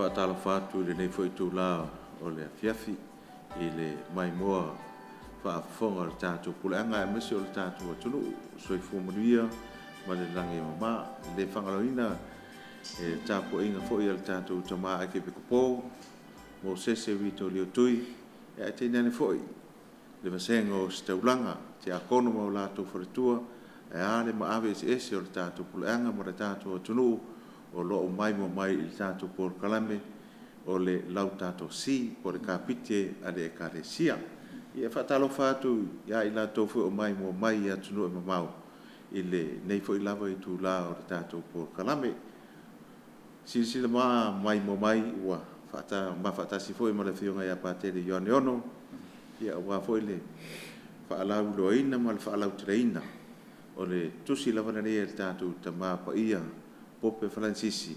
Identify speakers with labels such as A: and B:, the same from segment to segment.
A: whaatalofa atu le nei foi tūlā o le afiafi i le mai moa whaafonga le tātou puleanga e mesi o le tātou atunu soifu manuia ma le langi mama le whangaloina e tāpo inga foi le tātou tamā ake pekopō mo sese wito leo tui e a te nane foi le vasenga o staulanga te akono mo lātou wharetua e ale ma ave ese o le tātou puleanga ma le tātou atunu o lo mai mo mai il tātou por kalame o le lau tātou si po le kapite a le ekalesia ia whatalo whātu ia i lātou fo o mai mo mai a tunu e mamau i le nei fo i lava i tū la o le tātou por kalame sila ma mai mo mai ua whata si fo i ma le whionga ia pātere Ioane Ono ia ua fo i le whaalau loina ma le whaalau tereina o le tusi lava na rea le tātou tamā pa ia Pope Francis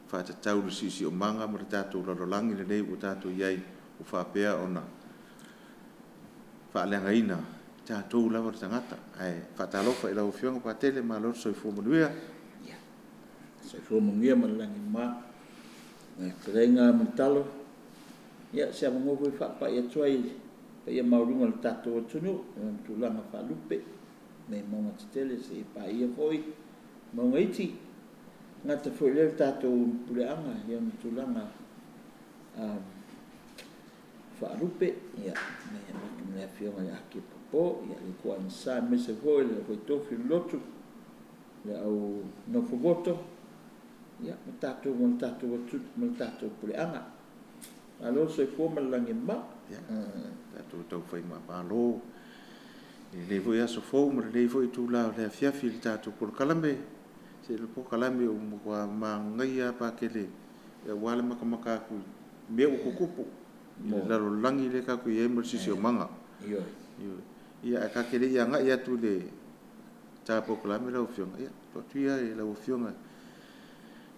A: fata taulu sisi o manga ma tātou lalolangi le nei o tātou iai o whapea ona whaaleanga ina tātou lava le tangata ai whatalofa i lau whionga pātele ma lor soifu manuia
B: soifu manuia ma langi ma karenga mantalo ia se amongofu i whapa ia tuai pa ia maurunga le tātou atunu tūlanga whalupe me maunga titele se i pa ia foi maunga iti ngata foi le tātou puleanga ia tūlanga whaarupe ia me whionga le ake popo ia le kua insa me se foi le foi tofi lotu le au nofogoto ia me tātou puleanga alo so i fōma langi ma
A: tātou tau whai ma pālo le voi aso fōma le voi tūlao le afiafi le tātou por kalame se le por kalame o mwa mangai a pākele ia wale makamaka aku mea o kukupu laro langi le kaku i emer sisi o manga ia kakele ia ngai atu le tā por kalame lau whionga ia tuia e lau whionga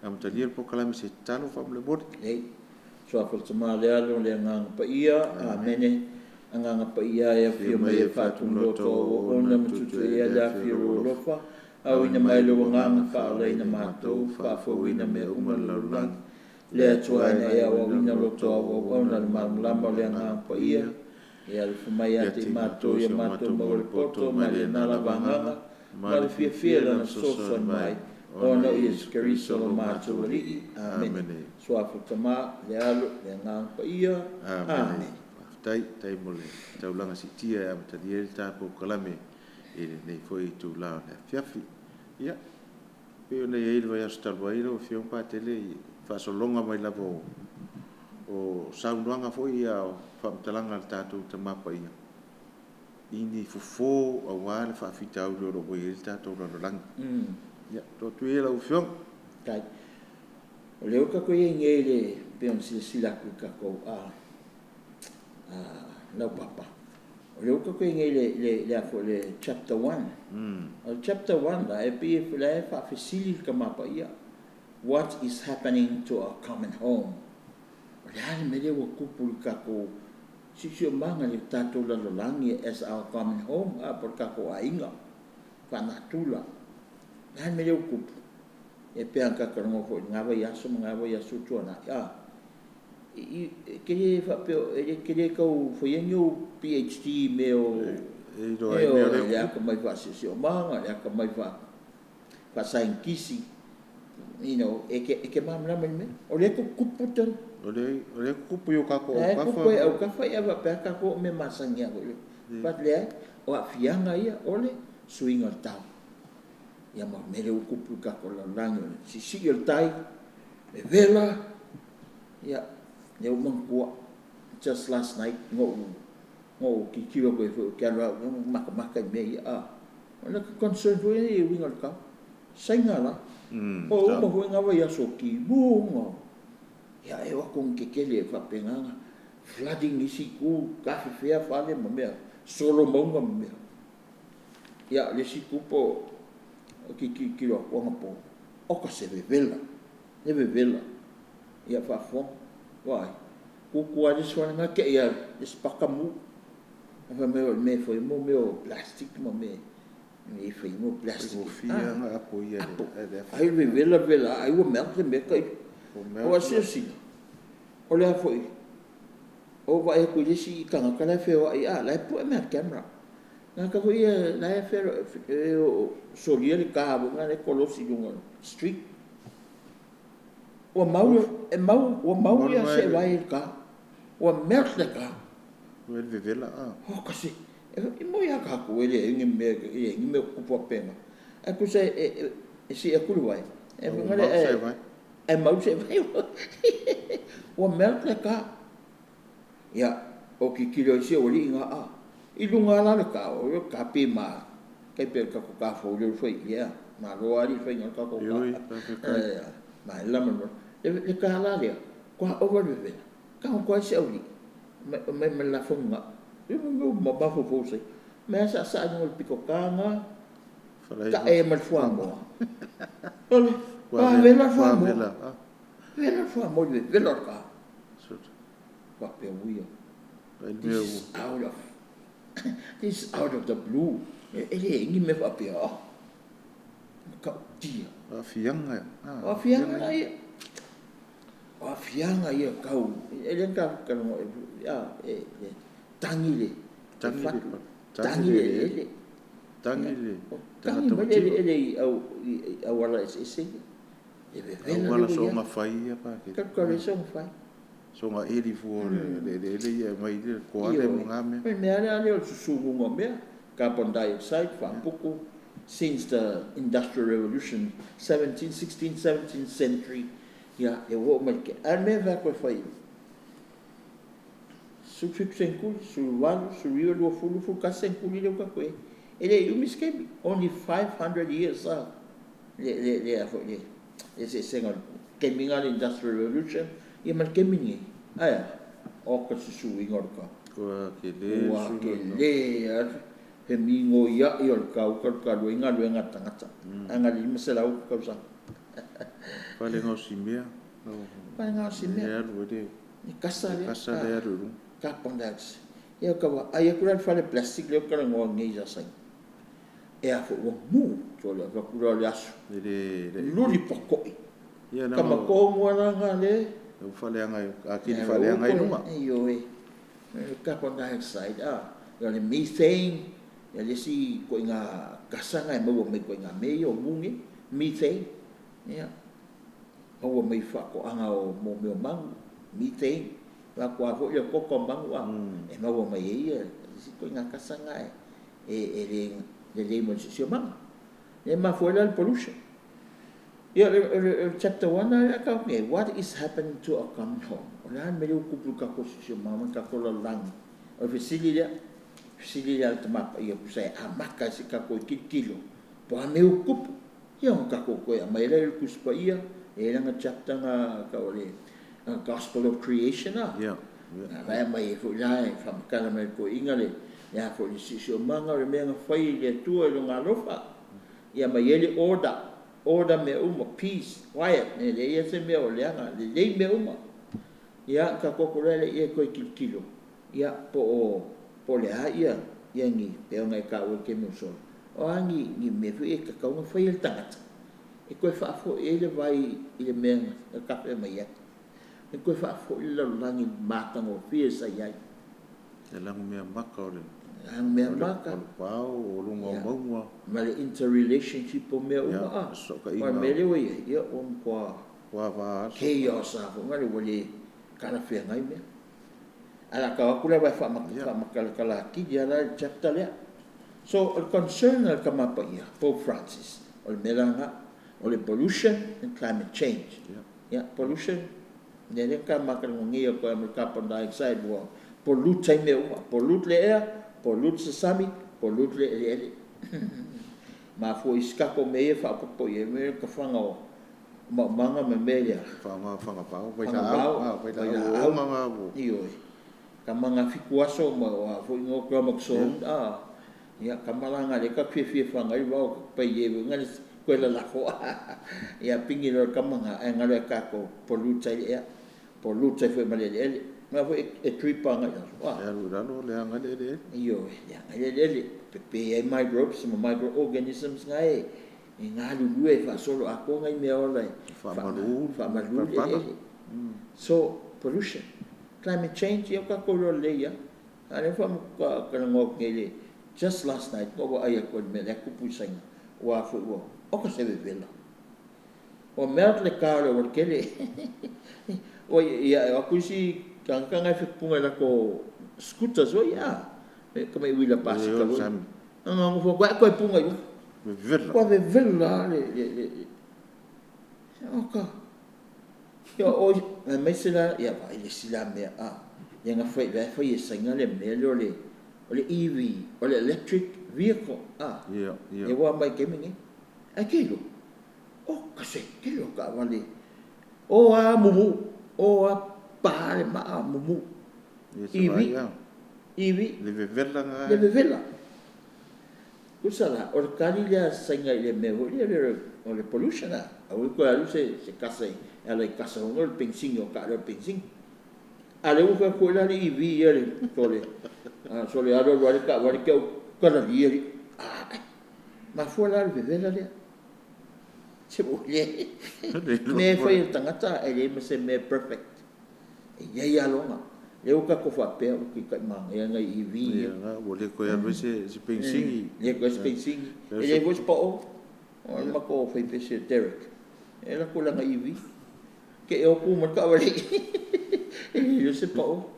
A: amatalia le por kalame se talo whamle mori
B: so a tama le alo le nganga pa ia a mene nganga pa ia e fio mai e fatu loto o ona mtutu e la fio lofa au ina mai lo nganga fa le ina mato fa fo ina me uma lang le atua ina e au ina loto o ona le mamlama le nganga pa ia e al fumai ate mato ia mato mo le poto ma le nala vanganga ma le fia na soso mai ona is keriso lo mato li amen so a tama le alo le nganga pa ia amen
A: tai mole taulanga si tia a matalia ta po kalame e nei foi tu la fiafi ia pe ona ia vai astar vai o fion pa tele fa so longa mai lavo o saunanga foi ia fa mtalanga ta tu tama pa ia ini fofo a wale fa fita o lo voi ta to lo lang ia to tu ia o fion
B: kai o leo ka ko ia ngele pe on sila ku ka ko la papa o leo ka ko ngele le fo le chapter 1 o chapter 1 la e pe la fa facili ka mapa ia what is happening to our common home o le ale me le o kupu ka ko si manga le tato la langi as our common home a por ka ko ainga fa natula la me le o kupu e pe anka ka no fo ngava ya so tuana ya que fa pe que ko fo yenyo PhD meo ya ko mai fa si o manga ya ko mai fa scientist e que mamla me o le ko kuputan
A: o le kupu yo ka ko
B: ka fa ya va pe ka ko me masanya ko pat le o afianga ia ole swing al tau ia ma mere o kupu ka ko la lango si el tai me vela ia ne o mangua just last night ngo ki kiwa ko ke ala maka me ia ona concern ko e wingal ka sainga la o mo ko nga wa so ki bungo ia e wa kon ke le fa penganga flooding isi ku ka fe fa le mo me solo mo me ia le si ku po ki lo ko ngapo o ka se vela ia fa fo wai ku ali so nga ke ia espakamu ava me foi mo plastic mo me foi mo plastic
A: fia nga apo ia
B: ai vela ai o melt me kai o assim o le foi o va e kulisi kanga kala fe o ia la pu me camera na ka foi la e fe o solia le ka bo ngale kolosi lunga street o mau ia se vai ka o merk le ka
A: o le vela
B: o kasi e mo ia ka ko ele ngi me ku po pena e ku se si e ku vai e ngale e mau se vai o merk le ka ya o ki kilo si o li nga i lunga la ka o ka pe ma ke pe ka ko ka fo le foi ya ma ro ali foi nga ka ko ma la mo le ka la le kwa over le ka ko si o li me la fo nga e mo ba fo fo se me sa no piko ka nga ka e mal fo mo vela fo mo vela fo mo vela ka what we this is out of the blue ele ngi me fa pe ka dia
A: fianga
B: ia kau ele ka ya tangile ele au wala ese
A: wala so ma fai pa
B: ka so fai
A: so nga eri fu le ia mai le ko ate mo ngame
B: me ana o susu ngo me carbon dioxide fa pouco since the industrial revolution 16th 17th century ya e wo me ke an me va ko fai su senku su wan su rio do fulu fu ka senku le ka ko ele you miske only 500 years le ese sengo keminga industrial revolution ia man kemingi aya o ka su ingor ka
A: ko ke
B: le he mingo ia i or ka lo inga lo nga tangata anga li mesela u ka sa
A: pale ngo simia ya lo de
B: ni kasa
A: le ru
B: carbon dioxide ia ka wa ai ku fale plastic le ka ngo ngi ja sai e a fo mu to le va ku le asu
A: le
B: luli pokoi
A: ia na
B: kama ko ngwana ngale
A: o fale anga akini fale anga inuma
B: yo carbon dioxide yo le methane ya le si ko nga kasanga mo me ko nga me yo mungi methane ya o me fa ko anga o mo me mang methane la ko fo yo ko ko mang wa e mo me ye si ko nga kasanga le mo si mang e ma fo la pollution. Yeah, chapter 1 okay, what is happening to a common home? Orang melu kupul kako sisi mama kako lang. O fisilia tama ia pusai amaka si kako kilo. Po ameu kup. Yang kako ko ya mai le kuspa ia. Era nga chapter nga ka ole Gospel of Creation
A: Yeah.
B: Vai mai fo lai fam kala mai ko ingale. Ya fo sisi manga re menga fai le tua lo ngalofa. Ia mai ele order me peace quiet ne le ia se me o leanga le me ia ka kokorele ia ko kilo ia po le ia ngi pe ngai ka o ke mo so o angi ni me fu e ka ka fa il tangata e ko fa fo ele vai ile men ka pe mai ia e ko fa fo ile langi mata ngo fi sa ia
A: e lang me maka ole
B: ang me maka
A: pau o lungo mo
B: male interrelationship o me
A: so ka
B: ma mele we ia kwa
A: va
B: chaos fo ngale wole kana fe ngai me ala ka kula vai fa makala ki dia la chapter le so el concern al kama pa ia Pope Francis o melanga o le pollution and climate change pollution ne le ka makala ngi ko am carbon dioxide wo pollute me pollute le air pollute sesami pollute le ma fo iskapo me fa po ye me ka fanga o manga me melia
A: fanga pau vai
B: au
A: manga
B: io ka manga fikuaso ma fo ngo ko makso ya kamalanga le ka fi fanga i wa pa ye ngal ko la fo ya pingi lo ka manga ngal ka ko pollute fe male ma fo e tripa nga
A: ya lu le anga le
B: io ya le pe microbes microorganisms ngai ngalu lue fa solo ako ngai me ola fa malu so pollution. Climate change, ia ka kolo le ia. Ane fa ka ngok ngele. Just last night, ko ai ko me le ku pusainga. Wa fu wo. O ka se vela. O mea le kare o kele. O ia aku si kanga fi punga la ko scooters o ia. Ka mai wila pasi ka lo. Nga fo ko punga yo.
A: Vela.
B: Ko vela le. Oka. Yo o me sila ya ba ile sila me yang afai ba fai senga le me le EV o le electric vehicle
A: Ya.
B: ya wa mai ke mingi akilo o kase kilo ka wale o mumu o pa le ma mumu EV
A: Le vela nga.
B: le vela kusala o kali le senga le me o le pollution o ko alu se kase ala kasa ngol pensing o ka le pensing ale u fa ko la EV ya le tole so le aro wale ka kala li ma fu la le vela le se bo le me fa il tangata ele me se me perfect ya longa le u ka ko fa pe o ki ka ma ya nga EV
A: Ya nga boleh ko ya se pensing.
B: le ko pensing ele vos pa o ma ko fa pe se Derek ela ko la nga EV ke o ku ma ka wale eu se pa o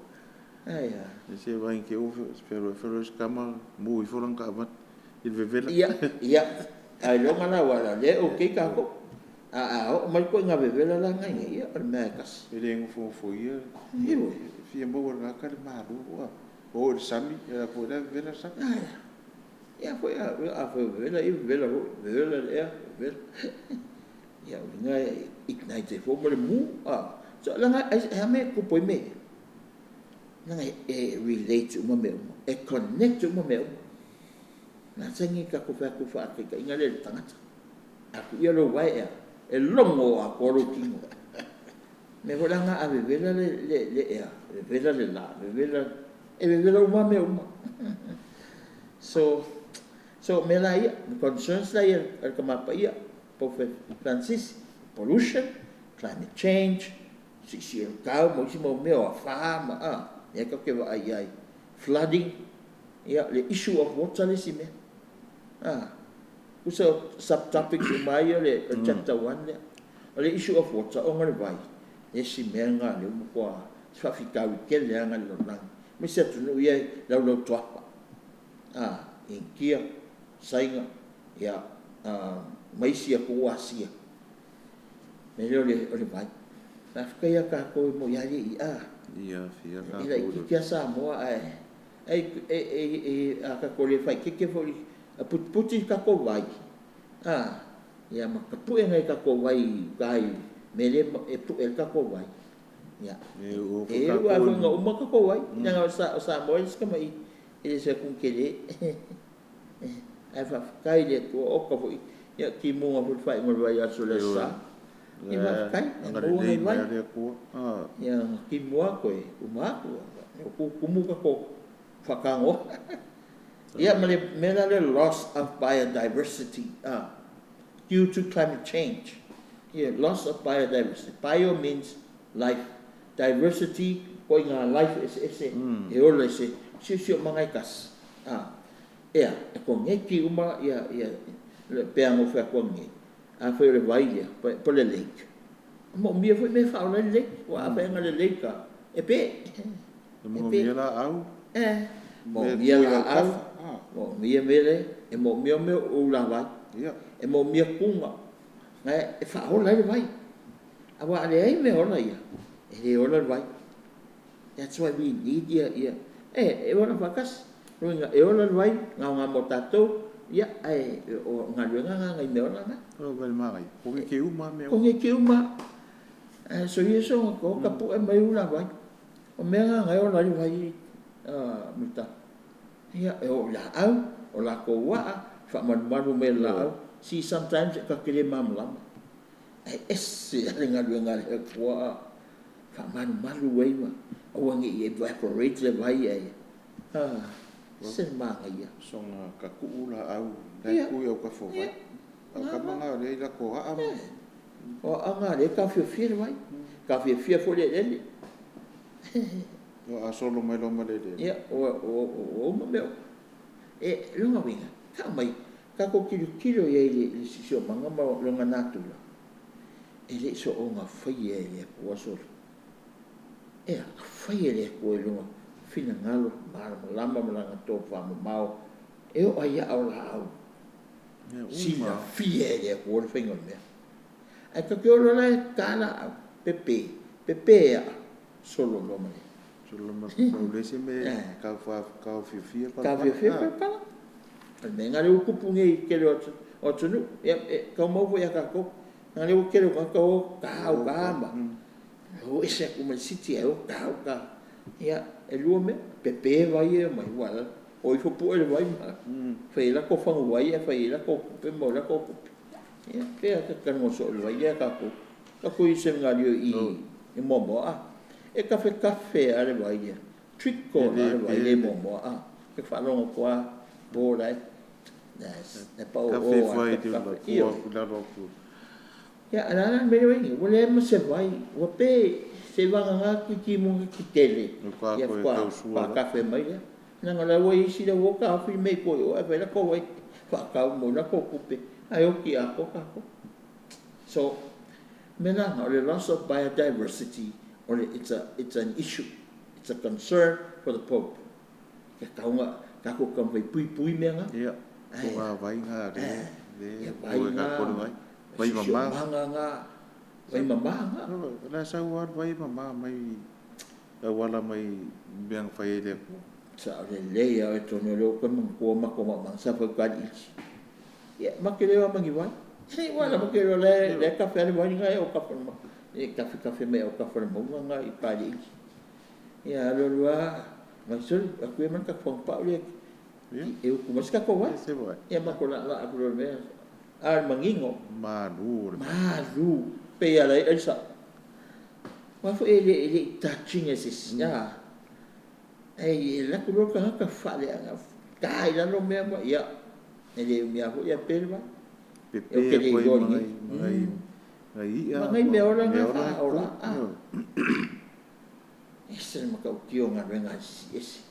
B: ai
A: Se vai que o espero escama mu i foran ka mat. Il vela.
B: Ia. Ai lo ngana wala le o ke ka ko. O mai ko nga vela la ngai ia per mekas.
A: Ele ngo fo ia.
B: Ibo.
A: Fia mo na ka maru. O sami era po da vela sa.
B: Ia foi a foi vela ia. Ia nga ignite fo mo mu. So la nga ai me ko poi me. Nga relate uma me. Connect uma me. Na sangi ka ko fa ka inga le tangata. Aku ia lo wai e longo a ko ro kingo. Me vola nga ave vela le vela le la, vela uma me uma. So me la ia concerns la ia ka mapa ia Prophet Francis pollution, climate change, si el kau mo si mo me o fama ya ka ke va ai flooding ya the issue of water le si me usa subtopic mai le chapter 1 le issue of water o ngal vai e si me nga le mo kwa fa fika ke le nga lo lang me se tu no ye lo tua in kia sainga ya mai si ko asia me le vai na fika ya ka ko mo ya li
A: Ia fia ka.
B: ila ki sa mo ka ko le fai ke foi puti ka ko vai ya ma ka pu ngai ka ko vai kai mele pu ka ko vai ya wa nga uma ka ko vai nga sa mo is ka mai se kun kele ai fa kai le to o ka foi ya ki mo nga fai mo vai ya sole sa ia kai
A: Ngare le mai le ko.
B: Ya ki mua koe uma ko kumu ka ko fakango ia mele loss of biodiversity due to climate change. Loss of biodiversity. Bio means life, diversity ko nga life is e ole se mangai kas ia ko ngeki uma ia le peango fa ko ngi a foi le vai ia po le lake mo mia foi me fa le lake wa fa nga le lake e pe
A: Mo mia la au.
B: mo mia la au mo mia mele e mo mia me o la vai
A: Ia.
B: e mo mia kunga e fa o le vai awa le ai me ona ia e le ona vai. That's why we need ia e ona fakas runga e ona vai nga mo tato ia o nga ngai me ona na
A: O vel mai. Ko ke uma me.
B: ko nge uma so yeso ko ka pu e mai una vai o me nga ngai ona vai muta ia o la au o la ko wa fa man me la au si sometimes ka kile mam lam esse nga ko fa man wei ma o ngi evaporate le vai se manga ia
A: Songa ka ku la au. Dai ku yo ka fo vai. Ka manga le la ko
B: o anga le ka fia vai ka fia fo le
A: a solo mai lo male le.
B: Ia, o mameo. E lunga winga, ka mai, ka ko kilo ia le sisio manga ma lunga natula. E le so o nga whai e le kua solo. E a whai e le kua e lunga, whina ngalo, mara malama malanga tō whama mau, e o aia au la au. Sina whi e le kua le whinga mea. Ai ka ke ora lai, kāna au, pepe a, solo lomane.
A: Solo ma paulese me ka fifia pa.
B: Ka fifia pa. Me ngare ukupu ngai kele o tunu, ka mau ia ka ko. Ngare o kele ka o ka o gamba. O ese ko me siti e o ka. Ia e lua me pepe vai e mai wala. O i fopu ele vai ma. Fai la ko fangu vai e fai la ko pe mo la ko. Ia pe ka no so le vai ka ko. Ka ko i se ngare i momo a. E kafe ale vai ia. Trick ko ale vai le momo a. E fa longo kwa bo dai. Ne pa o
A: Kafe vai de la ko.
B: Ya, ana me wai, wale ma se vai, wa pe se vanga nga ki mo ki tele. Ya pa kafe mai ya. Na ngala wai si da wo kafe me ko o e la ko wai. Fa ka mo na ko kupe. Ai o ki a ko ka ko. So, mena na the loss of biodiversity, or it's an issue. It's a concern for the Pope. Ka ka ko kam vai pui me nga.
A: Ya. Ko vai nga de.
B: Vai nga.
A: Vai mamá
B: nga. Vai mamá nga.
A: La sa war vai mamá mai wala mai biang fai le.
B: Sa le ya to no lo ko ma sa fa ka di. Ya makele wa mangi wa. Sei wala makele le kafe le wa nga o kafe ma. E kafe me o kafe mo nga I pa di. Ya lo wa ma so aku man ka fong pa le. Eu ku mas ka ko wa. Ya ma ko la aku lo me. Al mangingo
A: malu
B: pe ala elsa wa fo ele touching esse ya ai la ko ka fa le ka ila no me ya ele me a ya perva
A: pepe ko
B: mai me ora nga fa ora esse ma ka kio nga venga esse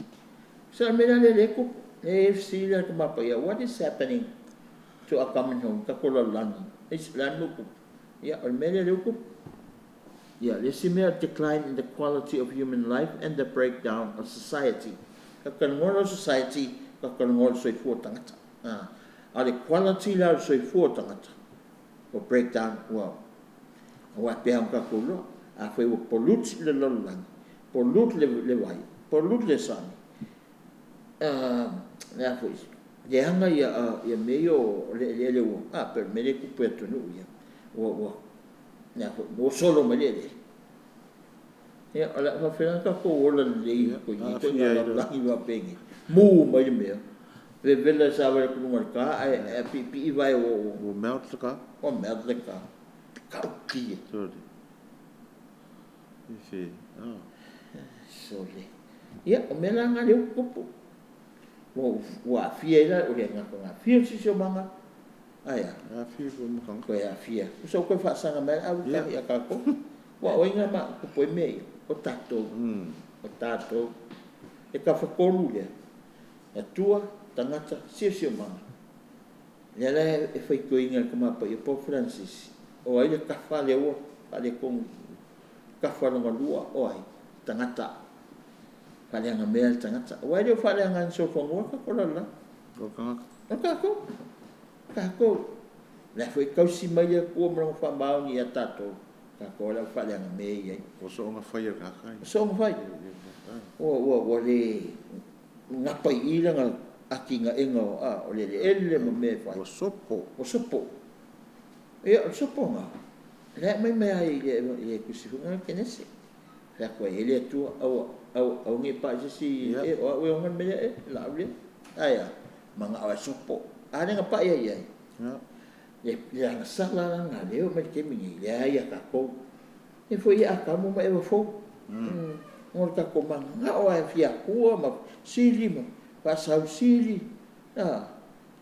B: sa me la le ko e si la ma pa ya what is happening to a common home, kakola lani. It's lanuku. Yeah, or mele luku. Yeah, let's see a decline in the quality of human life and the breakdown of society. Kakalngol society, kakalngol soy fu tangata. The quality la soy fu tangata. Or breakdown, well. What behang kakulo, a fe wo pollute le lolani. Pollute le vai. Pollute le sani. Therefore, ye hanga ya meio le wo per me le kupeto no ya wo na wo solo me le ya ala fa fena ka ko ola le ko ni ko la va pengi mu mai me vela sa va ku marka pi vai o
A: melt ka
B: ka ki
A: sorry ife
B: sorry ya o me la nga le ku wa fiela o le nga fia si so manga aya
A: fia ko mo kan
B: ko ya fia so ko fa sanga me au ka ya ka ko wa o nga ma ko po me o tato e ka fa ko le e tua tangata si manga le e fai ko inga ko ma pa e po Francis o ai ka fa le o ale ko ka fa no lua o ai tangata kali nga mel tangata wa dio fa nga so fo mo ka ko la ka ko la foi ka si mai ko mo fa ba ni tato ka ko la fa nga me ye
A: o so nga fa ka
B: so nga fa o le nga pa ila nga aki nga engo o le mo me fa
A: o sopo
B: e o sopo nga le mai ai e ku si nga kenese la ko ele tu au ngi pa si o ngan me la bli aya manga awa sopo ada nga pa ya ya nga sala nga le o me ke mi ya ka ko e foi a ka mo e fo ngor ka ko manga o e fia ku ma sili ma pa sa sili ya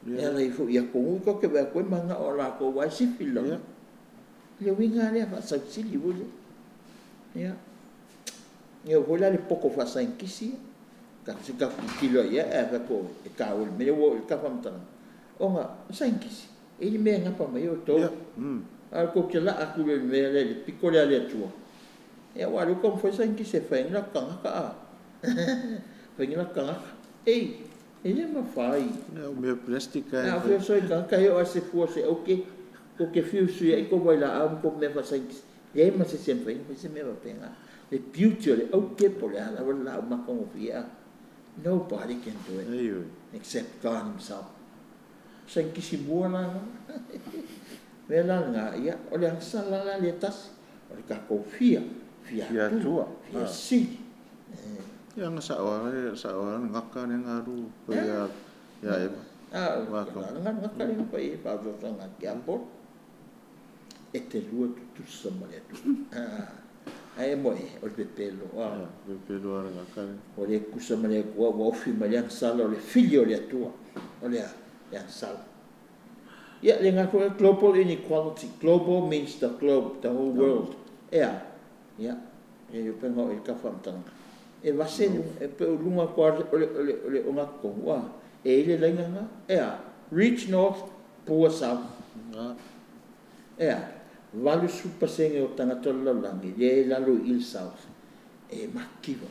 B: le fo ya ko ke ba ko manga o la ko wa si filo le winga le fa sa sili bu ya Ia hola le poko fa sa kisi. Ka se ka kilo ia e ko e ka o me o ka fa mata. Onga sa kisi. Ele me ngapa mai o to. Al ko ke la aku le me le piko le ale tua. E wa lu ko foi sa kisi fa ngla ka ka. Fa ngla ka. Ei, ele ma fai.
A: O meu plástico é.
B: Na foi só ka eu se fosse o que fiu su e ko vai lá am ko me fa sa kisi. E ma se sempre se me va pena. Le beauty le okay por la la ma como via. Nobody can do it except God himself. Sa kisi mua la. Vela nga ia o le sala la le tas. O ka ko fia tua. Fia si.
A: Yang sa ngaka ne ngaru ko ya ya
B: wa ko ngaka ni pa e pa do nga kiapo. E te lua tu sama le tu. Ai mo o le pelo.
A: Le pelo ara ngaka.
B: O le kusa male ko wa fi male sala o le filho le tua. O le ya sala. Ya le ngaka global inequality. Global means the globe, the whole world. Ya. E eu pengo e ka famtanga. E vase e pe lunga ko ole o ngako wa. E le lenga nga. Reach north, poor south. Valu supasenge o tangata lalangi, le lalu il south. E makiwa.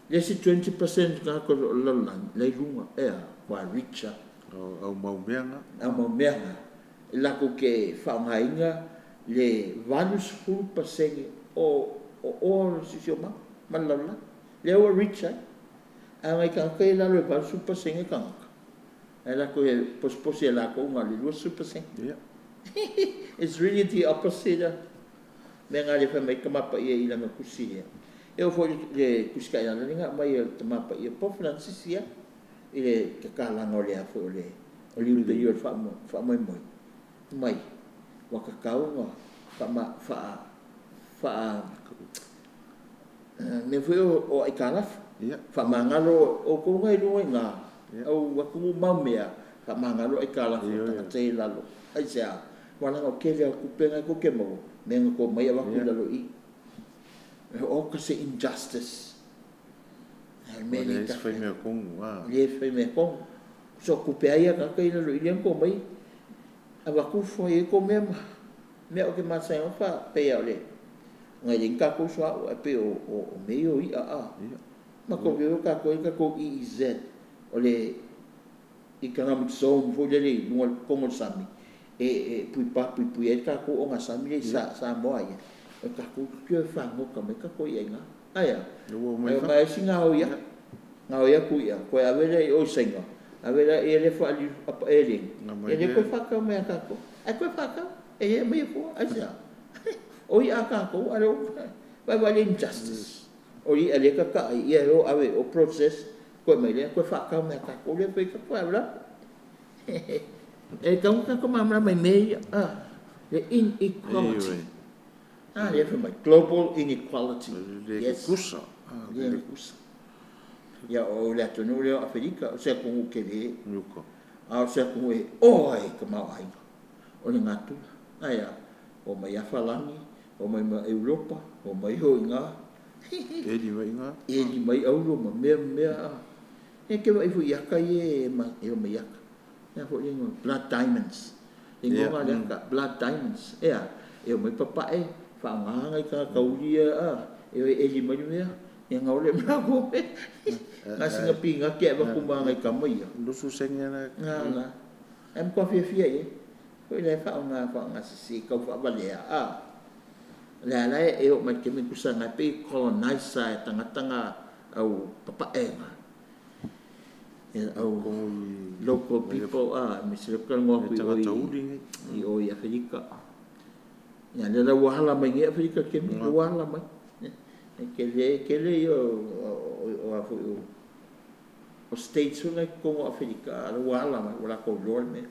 B: Le si 20% ka ko lalangi, le lunga, wa richa.
A: Au maumeanga.
B: Au maumeanga. La ko ke whaungainga, le valu supasenge o sisioma, malala. Le o richa. A mai ka kai lalu valu supasenge kangaka. E la ko e posposi e la ko unga le lua supasenge. It's really the opposite. Me ngale fa mai kamapa ia ila na kusia. Eu foi le kuska ia linga mai te mapa ia po Francis ia. Ile ke kala ngole a foi le. Oli pe ia fa mai mai. Mai. Wa ka kau nga fa me foi o ai kala. Fa mangalo o ko ngai lu nga. Au wa ku mamea fa mangalo ai kala ta te lalo. Ai sa wala o kele o kupenga ko ke mo menga ko mai wa ku lalo I o ka se injustice ai me ni ka
A: foi me kong wa
B: le foi me kong so ku pe ai ka kai lalo I ko mai ava ku foi ko me o ke ma sa fa pe o le ngai din ka ko so o pe o me o I ma ko ve ka ko EZ o le economic zone fo le ko mo sami pui e ka ko o nga sami sa moa ia. E ka ko kia whango ka me ka ko ia nga. Aia. Mai singa ho ia. Nga ho ia ku ia. Koe awere I o senga. Awere e le whaali apa e ring. E le koe whakau mea ka ko. E koe whakau. E e mea ko. Aia. O I a ka ko. Are o. Vai wale injustice. O I a le ka ka. Ia o awe o process. Koe mai le. Koe whakau mea ka ko. Le koe ka koe awera. E kau ka mamra mai mei the inequality. Le from global inequality.
A: Yes. Kusa.
B: Le kusa. Ya o le tonu le Afrika se ko ke le.
A: Nuko.
B: A se ko e oi ka mai. O le ngatu. Aya o mai Afalangi, o mai Europa, o mai Hoinga.
A: E di mai nga.
B: E di mai au ma me. E ke vai fu yaka e ma e mai yaka. Ya fo ling blood diamonds. Ling nga le ka blood diamonds. E mai papa e fa nga ngai ka kaulia e di mai me e nga ole ma ko e nga singa pinga ke ba ku ma ngai ka mai
A: lu su senga na
B: na em ko fia e ko le fa nga si ka fa ba le la e o mai ke me ku sa nga pe colonize sa tanga au papa e nga local people me se ka ngo ku I o I Afrika ya le la wala mai nge Afrika ke me wala mai ke le o states una como Afrika wala mai wala ko lor me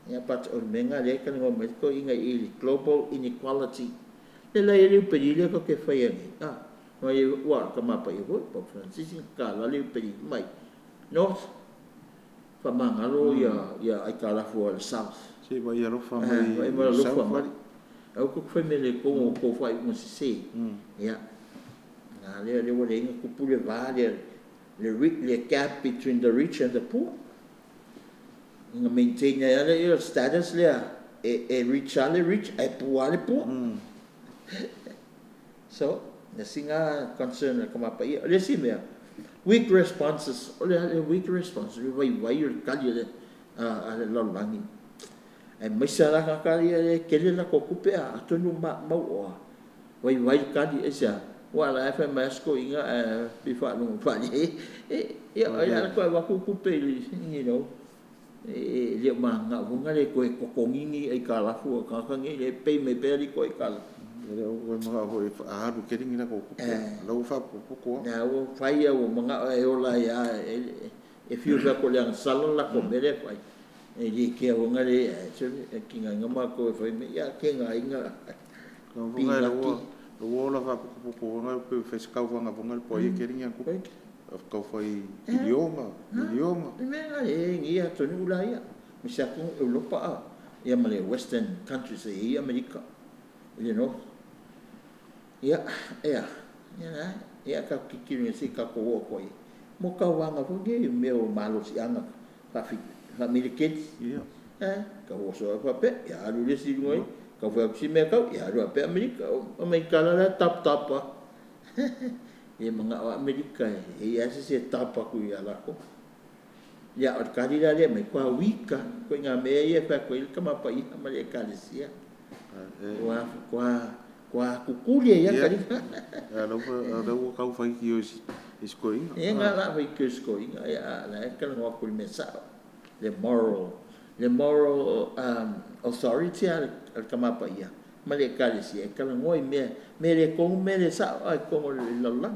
B: ya pat o menga le ka ngo me ko inga I global inequality le la ile pedile ko ke fa mai wa ka mapa I ho po Francis ka la le pedi mai north fa mangalo ya ai ka la fo south
A: si vai ro fa mai
B: lo fa mai au ko foi me le ko ko fai mo se ya na le wale nga ku pu le va le gap between the rich and the poor nga maintain ya le status le rich e poor le poor so the singa concern come up ya le si me weak responses le weak responses vai le kali le ale lo langi e mai sara ka kali le kele la ko kupe a tonu ma o vai kali esa wala FMS ko inga bifa no fa ni ya ko wa ku kupe you know le manga bunga le ko kongingi ai kala fu ka ngi le pe me pe ri ko kala
A: le o ma ho a du ke ringi na ko lo fa ko
B: na o fai o manga e ola ya e fiu la ko le salon la ko mere fai e li ke o ngale ki nga ma ko fai me ya ke nga inga
A: ko bunga lo la fa ko nga pe fe ska nga bunga po ye ke ringi ko foi idioma
B: me nga ngi ya to ni ula ya mi sa ko Europa ya male western countries e America you know ya ka kikiri si ka ko ko mo ka wanga fo ge me o malo si anga fa kids ka wo so fa pe ya lu le si ngoi ka fa si me ka ya lu pe America la tap e mga America e asa se tapa ku ya la ko ya o ka dira le me kwa wika ko nga me ye pa ko il kama pa i ma le ka le sia kwa kukulia ya kali
A: lo ka fa ki is going
B: e nga la fa ki is going ya la ka no ko me sa le moral authority al kama pa ia ma le ka le sia ka ngoi me le ko me le sa ko le la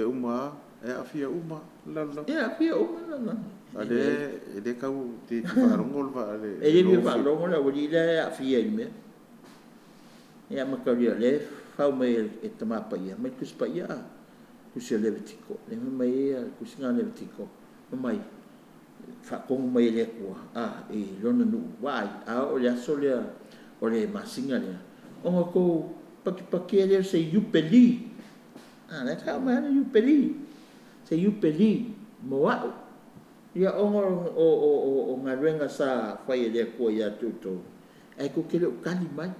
A: uma afia uma la
B: afia uma la
A: ade ka te farongol va
B: le vi farongol la wali la afia me ya ma ka le fa me tama pa ia me kus pa ia kus levitico le mai kus nga levitico mai fa kong mai le ko lona nu vai o le solia o le masinga le o ko paki le se yupeli na ka ma yupeli se yupeli mo wa ya o ngarenga sa fa le ko ya tuto ai ko kele kali mai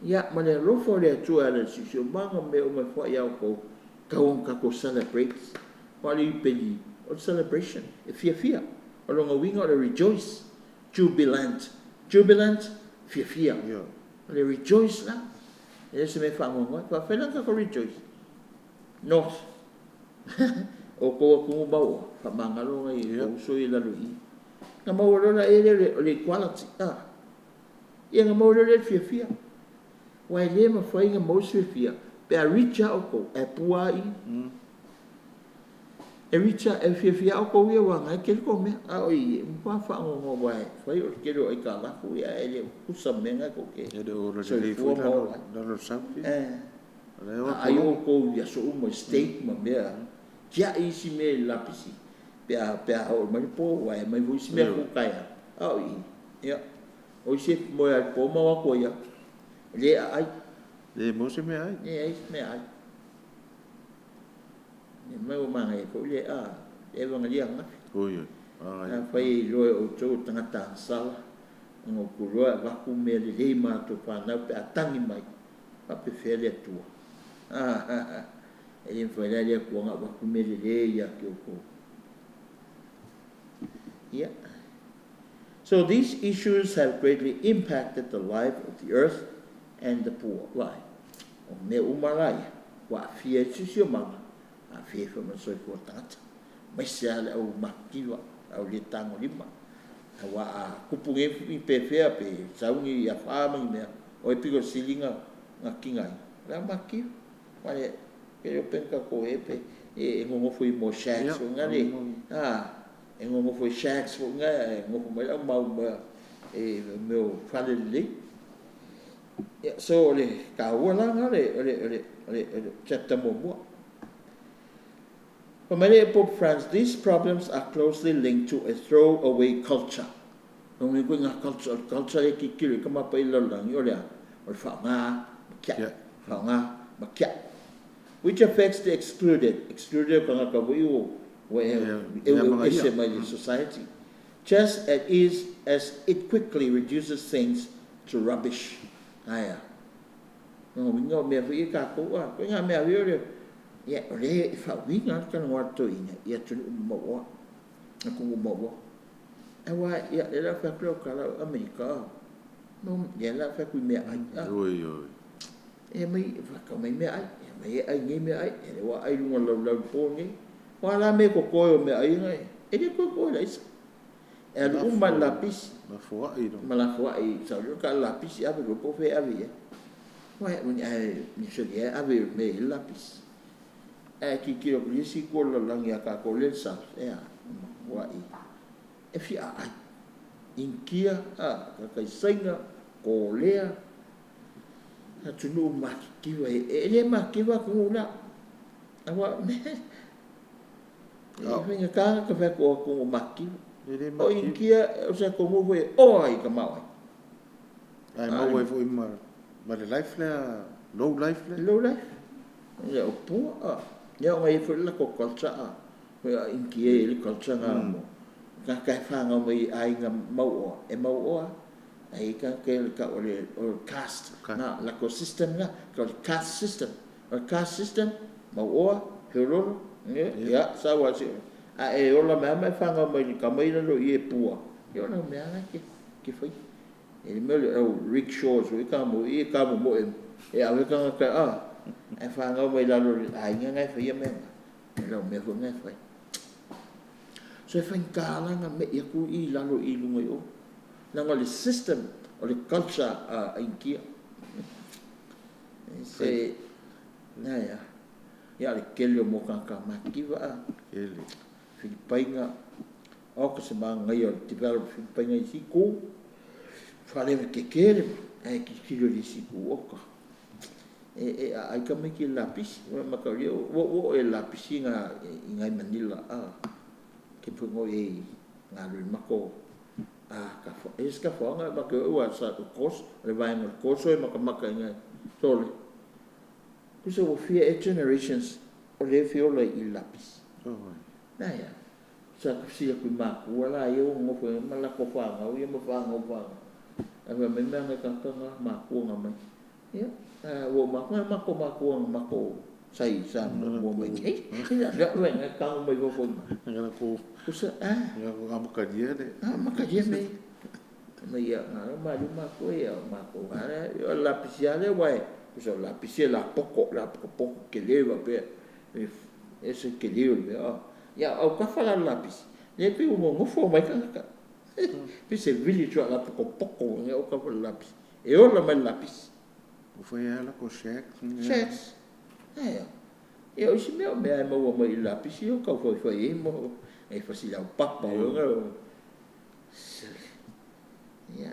B: ya ma le rofo le tu ala si so manga me o me fa ya ko ka ko celebrate pa le yupeli o celebration fia o longa winga o le rejoice jubilant fia le rejoice la e se me fa mo pa fa lang ko rejoice no o ko ba o fa mangalo ngai o so i la lui nga mo la le quality ia nga mo le fia wa le ma fa nga mo fia pe a richa o ko e puai e richa e fia o ko ia wa ngai ke ko me oi pa fa ngo wa fa o ke ro i ka la ku ia ele ku sa menga ko ke
A: e do lo le fu da lo sapi
B: ai o ko ia so mo state ma me kia isi me lapisi pe o mai po wa mai vo isi me ko kai oi ia o isi mo ya po ma wa ko ia le ai
A: le mo se me ai
B: me ai mai o mai ko le e va ngali anga
A: oi
B: fai lo o to tangata sala ngo ku lo va ku me le ma to pa na pe atangi mai pa pe fele tu ele foi lá ele com a ku me le ya ko yeah so these issues have greatly impacted the life of the earth and the poor life o me umalai wa fie si mama a fie fa ma so ko tata mai sala o makiwa au le tango lima wa kupunge pe saungi ya fa me o piko silinga ngakingai la maki wale ke penka ko e ngo foi mo shacks ngale e ngo foi shacks nga ngo mo la mau e meu fale le so le ka wala ngale chapter mo For many Pope Francis, these problems are closely linked to a throwaway culture. Nung ko nga culture e kikiri ka mapai lalang yo le o whaanga makia whaanga makia which affects the excluded ka nga ka buiu ese my society just as it quickly reduces things to rubbish aya no mingo me fi ka ko nga me avio le ya le fa winga ka no to ina ya tu mo ko mo awa ya le fa kro ka la Amerika no ya la fa ku me ai
A: oi
B: e mai fa ka mai me ai mai ngi me ai e wa ai lu lo po ngi wa la me ko me ai ngai e de ko la is e lu ma lapis
A: ma fo ai no
B: ma la fo ai sa lu ka lapis ya be po fe avi wa un ai ni se ye avi me lapis e ki ro si ko la lang ya ka ko le sa e wa ai e fi ai in kia ka sainga ko lea ha tunu makiwa e le makiwa ko na awa me e venga ka fa ko makiwa o in kia o sa ko mo foi o ai ka mau
A: ai mau foi ma le life low life
B: ya o pu ya ngai foi la ko culture in kia le culture nga mo ka whanga mai ai ngā mau o ai ka o caste na la ko system nga ka o caste system mau o he rolo ya sa wa si a e o la mai whanga mai ka mai no i e pua yo na me ana ki foi e me o rickshaws o ka mo e a ka e whanga mai la ai ngai foi me lo me foi ngai foi so e whankala nga me ia ku i lalo i lunga i o. Nanga le system o le culture a inkia. Se, naya, ia le kele o mo ka makiwa a.
A: Kele.
B: Filipainga, o ka se maa ngai o develop Filipainga i siku. Whale me ke kele, ai ki kilo li siku oka. Ai ka me ki lapisi, makaria, o e lapisi nga ngai Manila ke pungo e ngalu mako ka fo ka fo nga ba ko wa sa kos le vai no koso e maka nga tole kuso o fear generations o le fio le i lapis na ya sa si ku ma ku la yo ngo fo ma la ko fa nga o ye mo fa nga ava me nga ka ma ku nga ma ya wo ma ko sai sa mo mai ke ya le nga ka mo go fo
A: nga ko
B: kusa
A: nga ko amakadia de
B: makadia me ya ma ko ya ma ko ara yo la pisiale wai kusa la pisiela poco que leva pe ese que leva ya o ka fa la pis le pe mo fo mai ka pe se village la poco ya o ka fa la pis e o la mai la pis
A: o foi ela com cheques
B: eu se meu mo mai la pis eu ka foi mo e fasi la papa o ya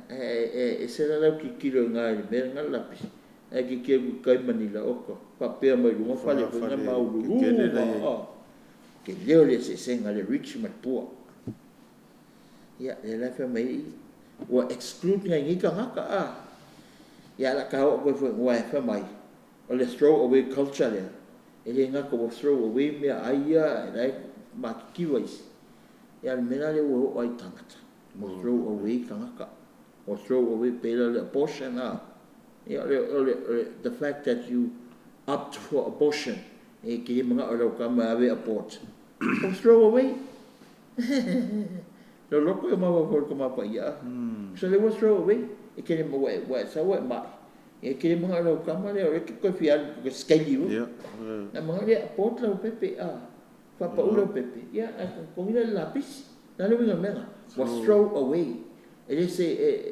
B: se la ki kilo ngai me ngai la pis e ki ke kai Manila oko papel mai lunga fale ko nga mau lu ke leo le se senga le rich mat po ya le la fa mai o exclude ngai ka haka ya la ka o ko wa fa mai o le throw away culture le ele nga ko throw away me aia like makiwais ya mena le o ai tangata mo throw away kanga or throw away pela le abortion ya the fact that you opt for abortion e ki mga o ka ma ave abort or throw away lo loko ma ko ma pa ya so le was throw away e ki mo wa sa wa ma e ki mga o ka ma le o ki ko fial ko skeli na mga le abort lo pepe fa pa ulo pepe ya ko mira lapis na lo nga mena was throw away ele se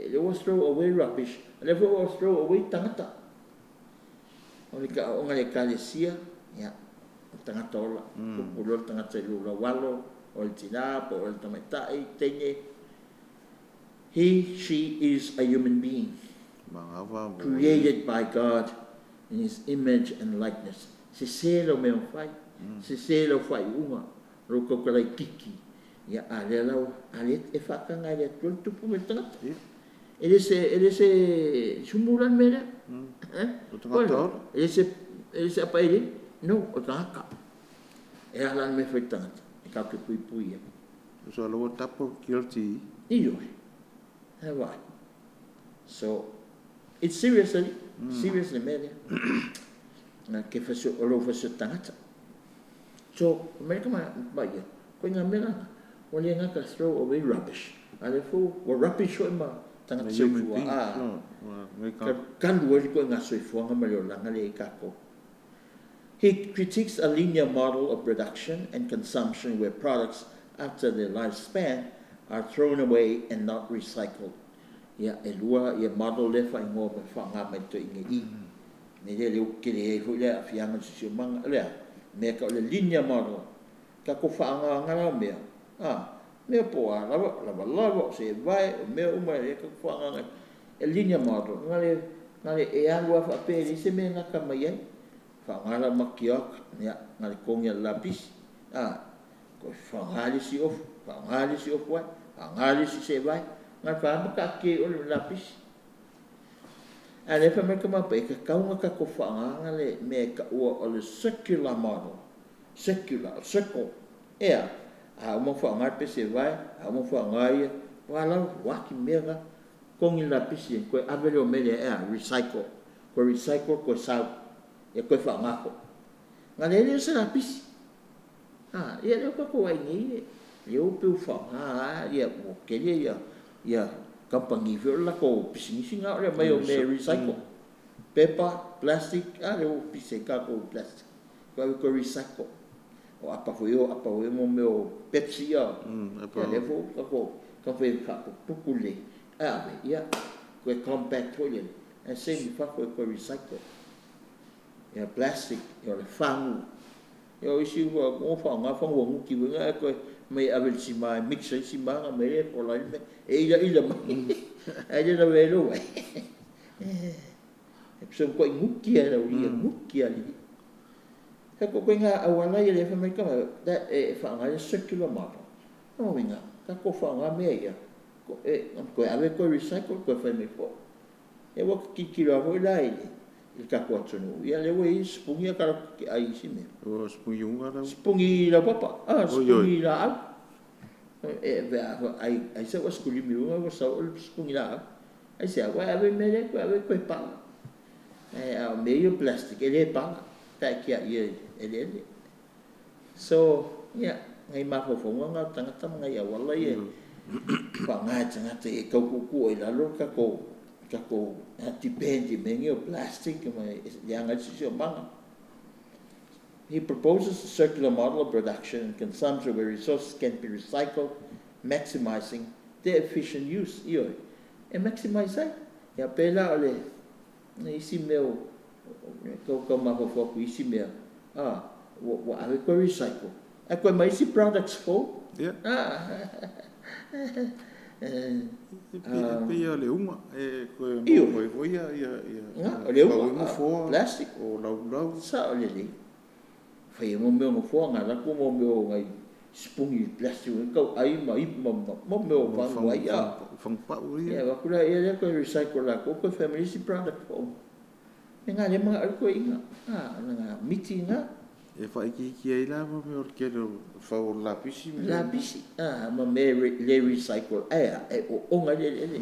B: le was throw away rubbish le was throw away tangata o nga le kalesia ya tangata ola ulo tangata lu la walo o le tina po o le tamatai tenye she is a human being created by God in his image and likeness se selo me fai se selo fai uma ro ko kiki Ia ale lau ale e whakanga ele tolu tupu me tangata.
A: Ia.
B: Ele se sumuran me lea.
A: O tangata ora.
B: Ele se apa ele? No, o tangaka. E alan me whai tangata. E kau ke pui pui e.
A: So alo tapo guilty.
B: Iyo e. He wai. So, it's seriously me lea. Ke whasu, olo whasu tangata. So, Amerika ma ia. Koe ngā mera. O le ngaka throw away rubbish. Ale fu, o rubbish o ma tangata soifua. Kandu ori koe ngā soifua ngā mare o langa le e kako. He critiques a linear model of production and consumption where products after their lifespan are thrown away and not recycled. Ia e lua, ia model le wha ingoa me whanga mai to inge I. Ne le leo kere e hui le a whianga sisio manga lea. Mea ka o le linear model. Ka ko whaanga ngara mea. Mea po a lava, se vai, mea uma e ka whaanga ngai. E linear model. Ngale e alua whaperi se mea ngaka mai ai. Whaangara makiok, ngale kongia lapis. Ko whaangari si ofu, whaangari si ofu ai, whaangari si se vai. Ngai whaamaka ke o le lapis. A le whamaka mapa e ka kaunga ka ko whaanga le mea ka ua o le circular model. Circle. Ea, a uma whaangari pe se vai, a uma whaangari, wala waki mea nga, kongi lapis e, koe avere o mele ea, recycle. Ko recycle ko sau. Ia koe whaangako. Ngā lele sa lapisi. Ia leo kako wai ngi. Leo peu whaanga. Ia o kele ia kampangi whio lako pisinisi ngā rea mai o me recycle. Paper, plastic. Leo pise kako plastic. Ko recycle. O apa hui mo me o Pepsi ia. Ia leo kako kawhi kako pukule. Ia koe compact hoi. E se mi whako e koe recycle. Ia plastic, ia le whangu. Ia isi ua ngō whanga whangu ki winga e koe mai awel si mai mixa si manga mai e po lai me. E ila mai. E ila wero wai. E pisa koe ngukia rau ia ngukia li. He koe ngā awana ia le whamai kama e whanga ia circular model. Nō winga, ka ko whanga mea ia. Koe awe koe recycle koe whai me po. E waka kikira hoi lai li. Il kako atunu. Ia lewe I spungi a kara ki ai isi me.
A: O spungi unga rau?
B: Spungi la papa. Spungi la au. E vea, ai sa wa skuli mi unga wa sa o spungi la au. Ai sa wa ave mele, wa ave koe pala. E au meio plastic, ele pala. Tai kia ia ele. So, ia, ngai mafofonga ngā tangata mga ia wala ia. Whangai tangata e kau kuku o ilalo kako. Kako depende mengi o plastic mai yanga sisio manga. He proposes a circular model of production and consumption where resources can be recycled, maximizing their efficient use. Io e maximize ia pela ole isi meu ko mapa foku isi meu wa ave ko recycle. A ko mai isi products fo?
A: Yeah. Pia le unga e koe mo ia
B: le unga plastic
A: o lau
B: sa o le fai mo me no fo nga la ko mo me ngai spungi plastic ko ai mai mo me o van wa ia
A: van pa
B: ia wa kula ia ko recycle la ko family si product fo nga le ma ko inga nga mitinga
A: e fai ki ai la mo me orkelo fa o lapisi
B: ma me le recycle e o nga le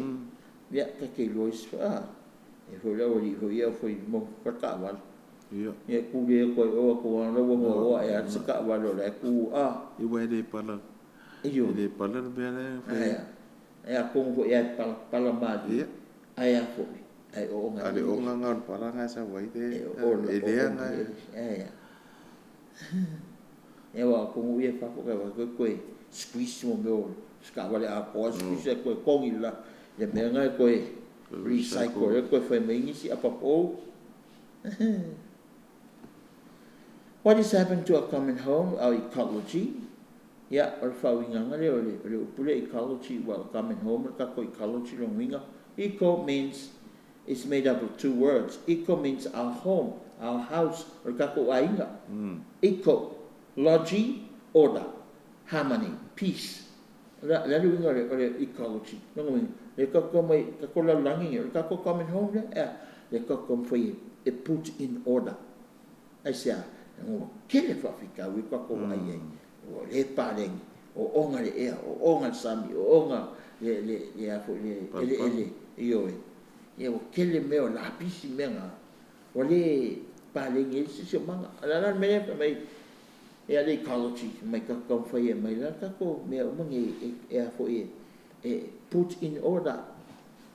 B: ia ka ke lois e ho la ho ia foi mo ka wal ia ku le ko o ana wo e at ka wal le ku
A: i wa le pala le pala be le
B: e ko ko ia pala ma ai a fo ai o nga
A: ale o nga pala nga sa wai de e le nga
B: e wa ko ia fa ko ko squeeze mo meu ska wale a po squeeze ko kongi la le me nga ko recycle ko foi me isi apa po. What is happening to our common home, our ecology? Ya, or fawinga nga le pule ecology, well, common home ka ko ecology long winga. Eco means it's made up of two words. Eco means our home, our house, or ka ko ainga. Eco, logy, order, harmony, peace, la lu ngore ecology no ngin le ko mai ko la langi le ko coming home le ko foi e put in order ai sia ngo kele fa fika wi ko ai o le pareng o onga le o onga sami o onga le a fo le io e o kele me o la pisi menga o le pareng e si manga la me mai e ale ecology mai ka foi mai la ka ko me o mangi e a fo e put in order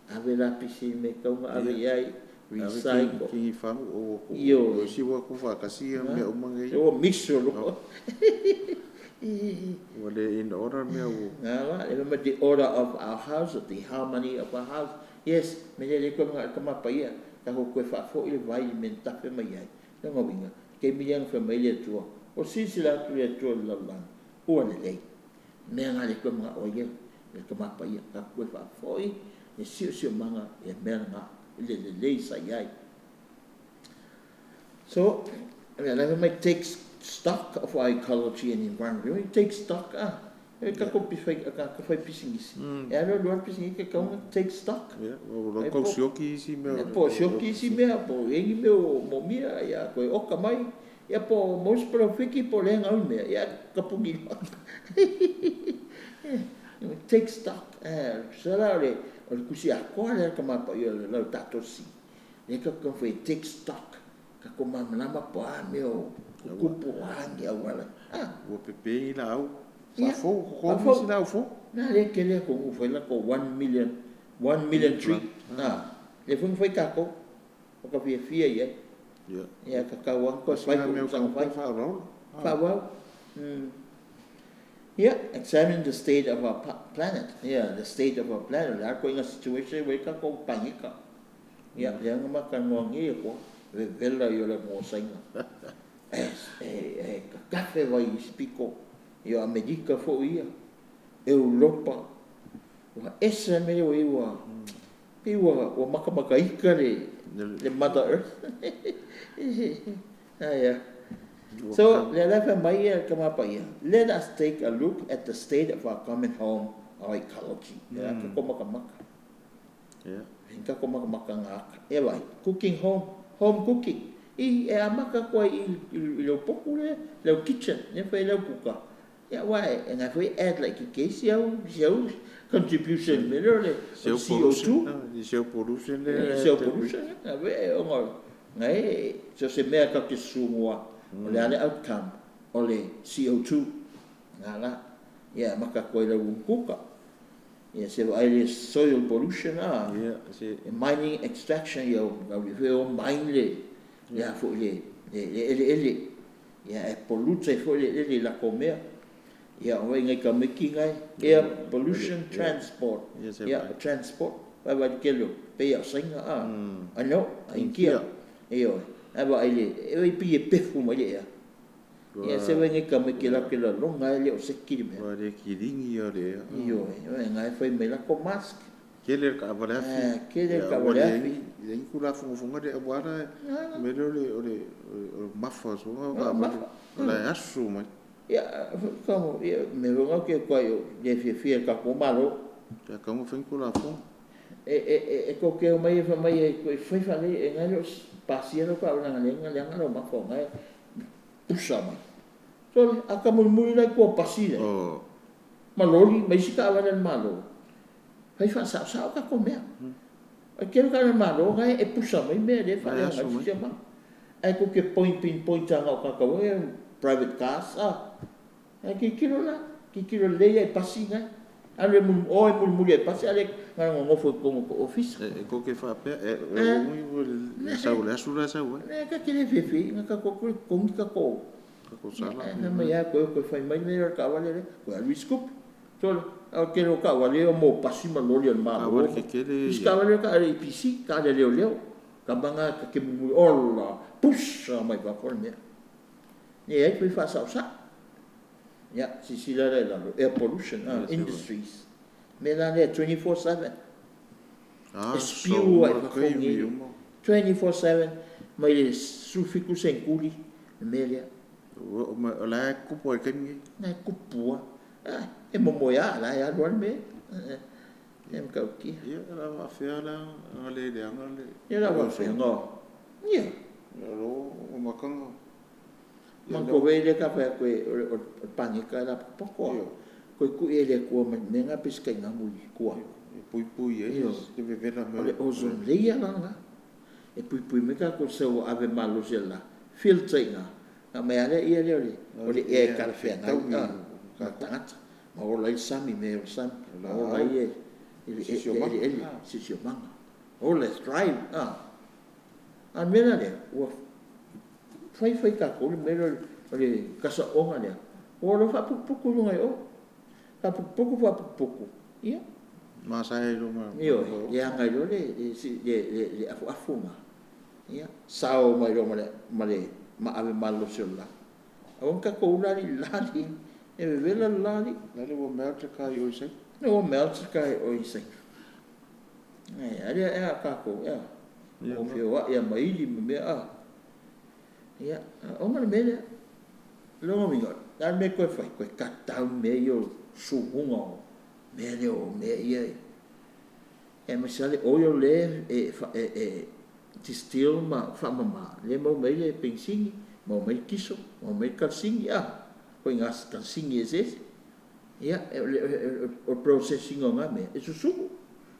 B: ave la pisi me ka ave ai recycle
A: ki fa o si wa ku fa ka si me o mangi
B: o mixo lo
A: wale in order me o
B: remember the order of our house, the harmony of our house. Yes, me le ko ma pa ia ka ko fa fo il vai men ta pe mai ai no winga ke mi yang família tua o si la tu e tu la la o le me nga le ko ma o ye le ko ma pa ia ka ko fa fo i e si manga e me nga le sa ai. So never make takes stock of our ecology and environment. We take stock ka ko pisai ka fai pisingis e ano luar pising ka take stock
A: o ko sioki si me
B: po sioki si me po engi me mo mia ya ko o ka mai ya po mos profiki po le nga me ya ka pungi take stock salare o kusi a ko le ka ma pa yo le tato si le ka ko fai take stock ka ko ma lama pa me o kupu angi awala
A: o pepe la au fa fo ko si la fo
B: na le ke le ko foi la ko 1 million tree le foi ka ko ka fia ye ya ka wan ko fai ko sang fai fa wa examine the state of our planet the state of our planet la ko in a situation where ka ko panika yang ma kan ngi ko vela yo le mo sainga café vai spico io America fo ia Europa wa essa me o o maka ika le mother earth so let us take a look at the state of our common home, our ecology ko maka hinka ko maka ngaka vai cooking home cooking e amaka ko lo pokule lo kitchen ne foi lo kuka why and if we add like KCO contribution literally CO2 pollution ave ngol ngai so se me ka ki sumua le outcome ole CO2 ngala maka ko lo kuka se ai soil pollution mining extraction we mine le fo le pollute fo le la comer o ngai ka meki ngai air pollution transport transport va kelo pe ya singa ano inkia aba ile e pi pefu mo le se ngai ka meki la ke la longa le o sekiri me
A: o le kiringi o le
B: ngai foi me la ko mask
A: kele ka valeafi i kula funga de abara me le mafa so la asu mai
B: como me lo que coi de fia ka ko malo
A: ka como fin kula fun
B: ko ke mai ko foi fale en anos pasiero ka una lenga no mafa ngai pusa mai so akamo muri la ko pasire maloli mai sika ava malo fai fa sa ka comer aquele cara malo ngai e pusa mai me de fa le sistema ko ke point anga ka private cars ki kilo le e pasinga ale mu le pasi ale ngana ngo fo ko office
A: ko ke fa pe sa ula sura sa wa
B: ka ke le fefe ka ko sala na mai ko fai mai me ka vale ko a scoop so ke ro ka vale mo pasi ma lo le ma
A: lo ke le
B: ka vale ka le pisi ka le leo ka banga ka ke mu ola push mai va for me e poi fa sa si la air pollution industries me la ne 24/7 spew 24/7 mai le sufiku sen kuli me le
A: la kupo e kengi
B: na kupua E momoia la ya luar me. E me kau ki.
A: Ia la wa fea la ngale le ngale.
B: Ia la wa fea ngo. Ia.
A: Ro o makanga.
B: Mangko wele ka fa ko o panika la poko. Ko ku ele ko me nga pesca nga mui ko.
A: Pui e. Te vevela me.
B: Ole ozon leia la. E pui me ka ko se o ave malo sela. Filtringa. A me ale ia le. Ole e ka fa nga. Ka tanga. Ma o lai sami me o sam. O lai e. Ele se se manga. O le drive. A mena le. Fai ka ko le mero le kasa onga le. O lo fa puku lunga o. Fa puku. Ia.
A: Ma sai lo ma.
B: Io, ia ngai lo le afunga. Ia. Sao mai lo male ma ave malo sella. On ka ko la li. E vela la li.
A: La le wo melta ka yo sai.
B: No melta ka o sai. Ale ka ko, ia. O fio wa ia mai li me a. Ia, o mana mele. Longo mingo. Dar me ko fai ko kata me yo suunga. Me o me ia. E masale o yo le e distil ma fa mama. Le mo me le pensingi, mo me kiso, mo me kalsingi a. Ko ngas kalsingi ese. Ia, o processing o ngame. E susu.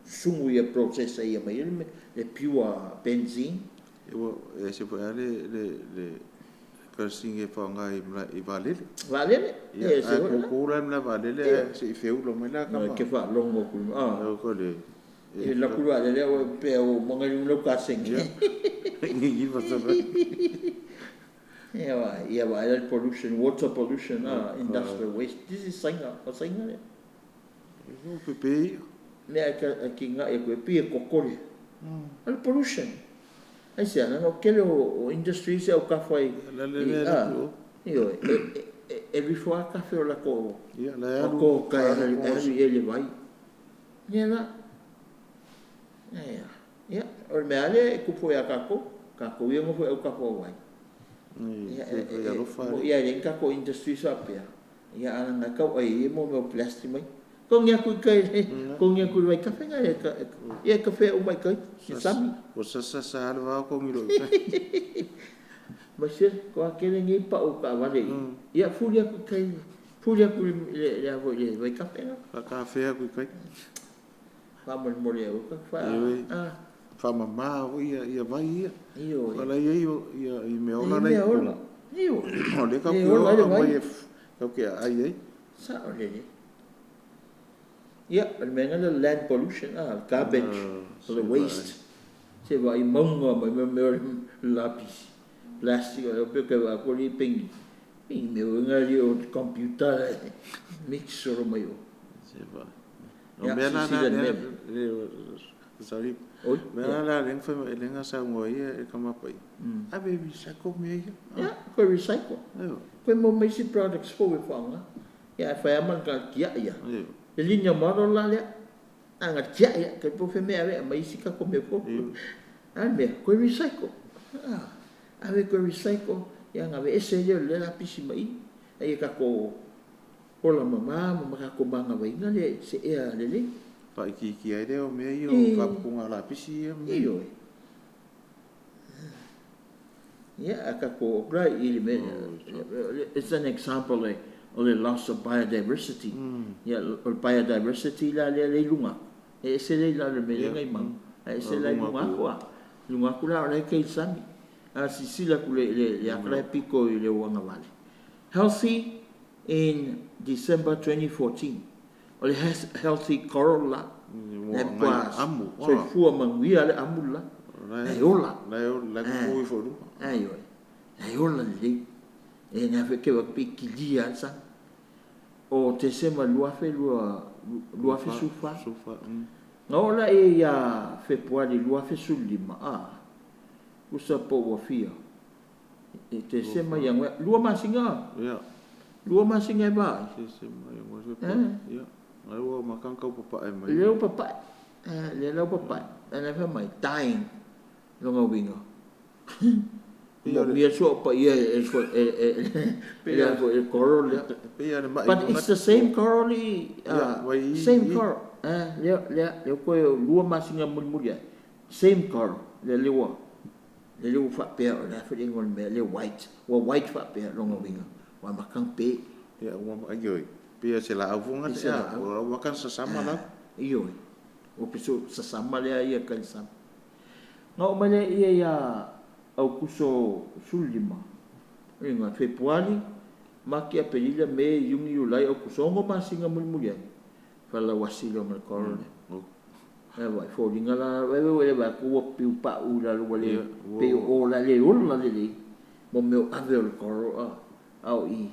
B: Sungu ia processa ia mai le pure benzene.
A: E se foi le kalsingi fa ngai i valele.
B: Valele?
A: E se ko la na valele se feu lo mai la ka.
B: Ke fa longo ku.
A: Ko le.
B: E la ku le o pe o monga no ka sengi.
A: Ngi va sa.
B: Ia va air pollution, water pollution, industrial waste. This is singa, o singa le.
A: No pepe.
B: Le a ki nga e ko pe kokore. Air pollution. Ai se ana no kele o industry se o ka fai. Io e before ka fe o la ko.
A: Ia la
B: ko ka ele vai. Ia la. Ia, o me ale ku foi a kako ia mo foi o ka fo vai. Ia le ka ko industry sa pe. Ia ana ka ai mo plastic mai. Ko ngia ku vai ka fenga ia ka fe o mai kai. Sami.
A: O sa va ko ngiro.
B: Mas ko aquele ngi pa o ka vale. Ia fulia ku kai. Fulia ku le vai ka fenga.
A: Ka fe ku kai.
B: Vamos morrer o ka fa.
A: Fa mama o ia vai ia.
B: Io.
A: Ala ia i me ona nei.
B: Io.
A: O le ka ku vai o ke ai.
B: Sa o le. Ia, menga le land pollution, garbage, the waste. Se vai monga mai me lapis. Plastic o pe ka ko li ping. Ping me o ngali o computer mix o mai o.
A: Se va. O me na sorry. Me na leng fa lenga sa ngoi e kama pai. A baby sa ko me
B: ia. Ko recycle. Ko mo mai si products fo we fanga. Ia fa man ka kia ia. E linha moro la le. Anga kia ia ke po fe me ave mai si ka ko me ko. A me ko recycle. Ave ko recycle. Ia ngave ese le la pisi mai. Ai ka ko ola mama ka ko banga vai na le se ia le.
A: Pa ki ai de o me io fa ko ngala pisi
B: io. Ia ka ko right ili me. It's an example of the loss of biodiversity. Ia o biodiversity la le lunga. E se le la le me ngai mang. E se le lunga ko. Lunga ko la le kai sami. A sisila ku le akra piko i le wanga vale. Healthy in December 2014. Ole healthy coral la. Le pas. So fu mangia le amula. Ai ola.
A: La ko fo lu.
B: Ai oi. Ai ola le. E na fe ke wa pikilia sa. O te sema lua fe sufa. Ola e ya fe poali lua fe sulima. Usa po wa fia. E te sema yang lua masinga.
A: Ya.
B: Lua masinga ba.
A: Te sema yang wa po. Ya. Ai wa makan kau papa mai.
B: Le papa. Le papa. Ana fa mai dying. Longa winga. Mo mia so pa ia coral. But it's the same coral, same coral. Le ko lua masinga mulmulia. Same coral. Le fa pe la fa ngol me le white. Wa white fa pe longa winga. Wa makang pe.
A: Ya wa ayoi. Pia se la avunga ya. Wa kan sesama la.
B: Iyo. O piso sesama le ia kan sam. Ngau mane ia ya au kuso sulima. Inga Februari maki a pelila me yungi ulai au kusongo masinga mulmulia. Fala wasilo mal korone. Vai folinga la wewe va ku piu pa ula wale pe o la le ula le. Mo meu ave o koro au i.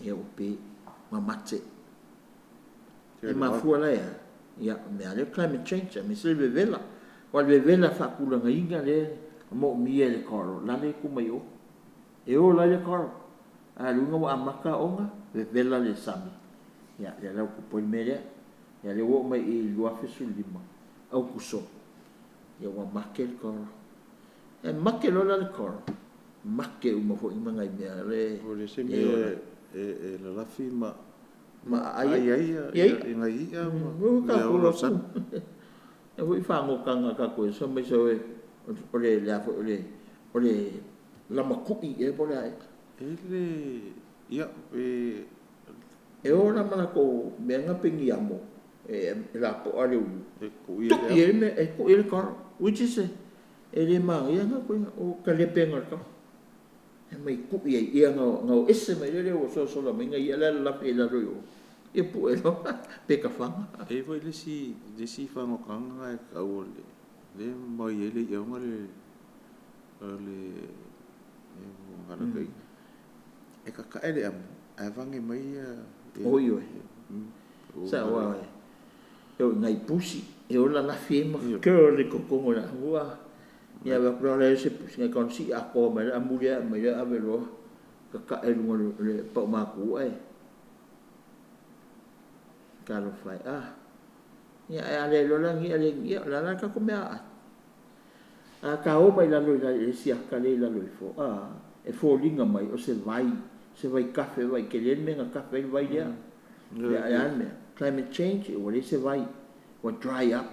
B: Ia o pe mamate. E ma fuala ya me ale climate change me se vela. Wal vela fa kula nginga le mo mie le koro la le ku mai o e o la le koro a lunga wa amaka onga vela le sami ya la ku poi media ya le wo mai i lua fisu lima au kuso ya wa makel koro e makel la le koro make uma fo ima ngai me le
A: o le se me e la la fi ma ai ngai ia
B: ka ko san e wo fa ngo kanga ka ko so me so ole la makupi e pole ai
A: ele ia
B: e ora mala ko menga pingi amo la po ale u
A: ko
B: ia me ko ele kar which is ele ma ia nga ko o kale penga ka e mai ku ia nga esse mai le o so la menga ia la pe la ro e pu e lo pe ka fa
A: e voi le si fa ngo kanga ka o le mai ele ia ngale le ngala kai e ka ele am a vange mai
B: oi sa wa eu ngai pusi e ola la fema ke le kokongo la wa ia va pro le se pusi kon si a ko mai a mulia mai a velo ka e ngol le pa ma ku ai ka lo fai ia ale lo la ngi la ka ko mea a ka o mai la lo la sia ka le la lo fo e fo linga mai o se vai cafe vai ke le menga cafe vai dia ya me climate change o le se vai o dry up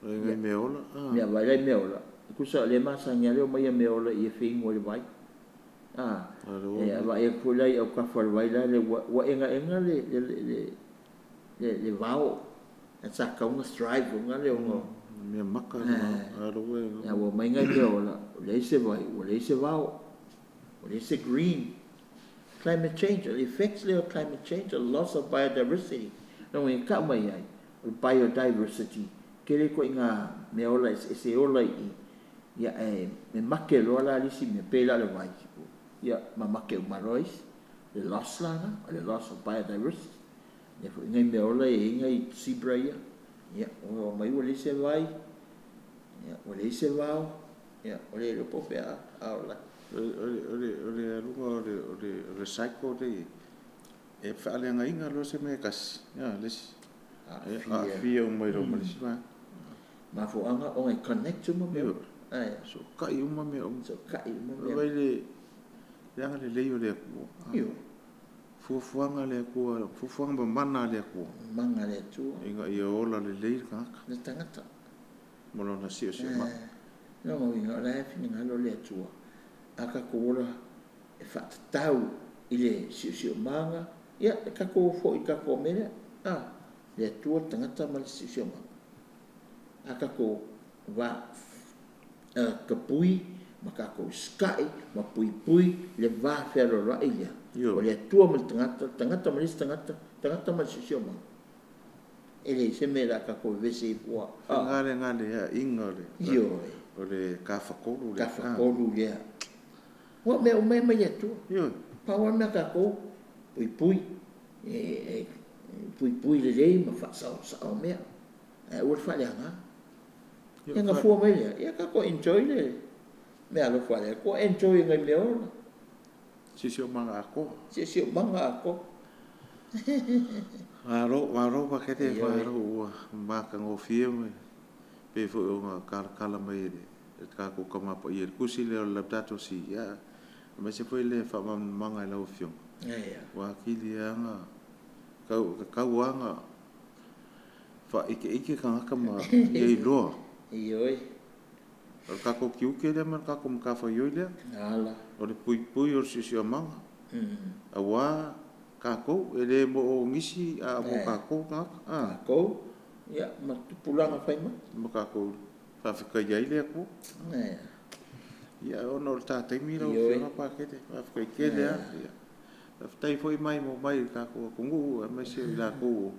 A: le meola
B: ya vai le meola ku sa le masa nya le mai meola e fing o le vai e vai e fu lai o ka fo vai la le wa enga le vao e sa ka un strive nga le o
A: me maka
B: ya wo mai ngai meola le se vai o le se vao o le se green climate change, the effects of climate change, the loss of biodiversity. No me ka mai ai, biodiversity. Kele ko inga me ola se ola I ya me make lo la lisi me pela le vai. Ya ma make marois, the loss la, the loss of biodiversity. Ya fo inga me ola inga zebra ya o mai o le se vai. Ya o le se vai. Ya o le po pe a ola.
A: Ole recycle de e fale nga inga lo se me kas ya les fia mai ro mai sima
B: ma fo anga o connect to me
A: so kai uma me
B: so kai me
A: vai le ya le le
B: yo
A: fuanga le ko fuanga mana le ko
B: manga le tu
A: inga ia ola le ka
B: na tangata
A: mo na si ma
B: no inga la fini ngalo le tu aka ko ora e fa tau ile si manga ia ka ko fo I ka ko mena le tu tangata mal si manga aka ko va ka pui maka ko sky ma pui le va fero ra ia o le tu mal tangata mal si manga ele se me la ka ko vesi po
A: ngale ya ingole
B: yo
A: ole ka fa ko
B: le wa me o me me tu pa wa me ka ko pui le ma fa sa o me o fa le nga nga fu me ya ka ko enjoy le me alo fa le ko enjoy nga me o
A: si manga ko aro pa kete aro ma ka ngo fie me pe fo nga kala mai ka ko kama pa ia kusi le la tato si ya ma se foi le fa manga la ofion wa kili anga ka wanga fa ike ka ma ye lo
B: Ioi.
A: ka ko kiu ke le man ka ko ka fa yo le
B: Ala.
A: o le pui o si manga awa ka ko ele mo ngisi a mo ka ko
B: Ko. Ya, ma pulang apa ima?
A: mo ka ko fa ka ya ile ko
B: Nah.
A: ya ono ta te mi lo fa pa ke te fa ke le ya tai foi mai mo mai ka ko ngu ma se la ko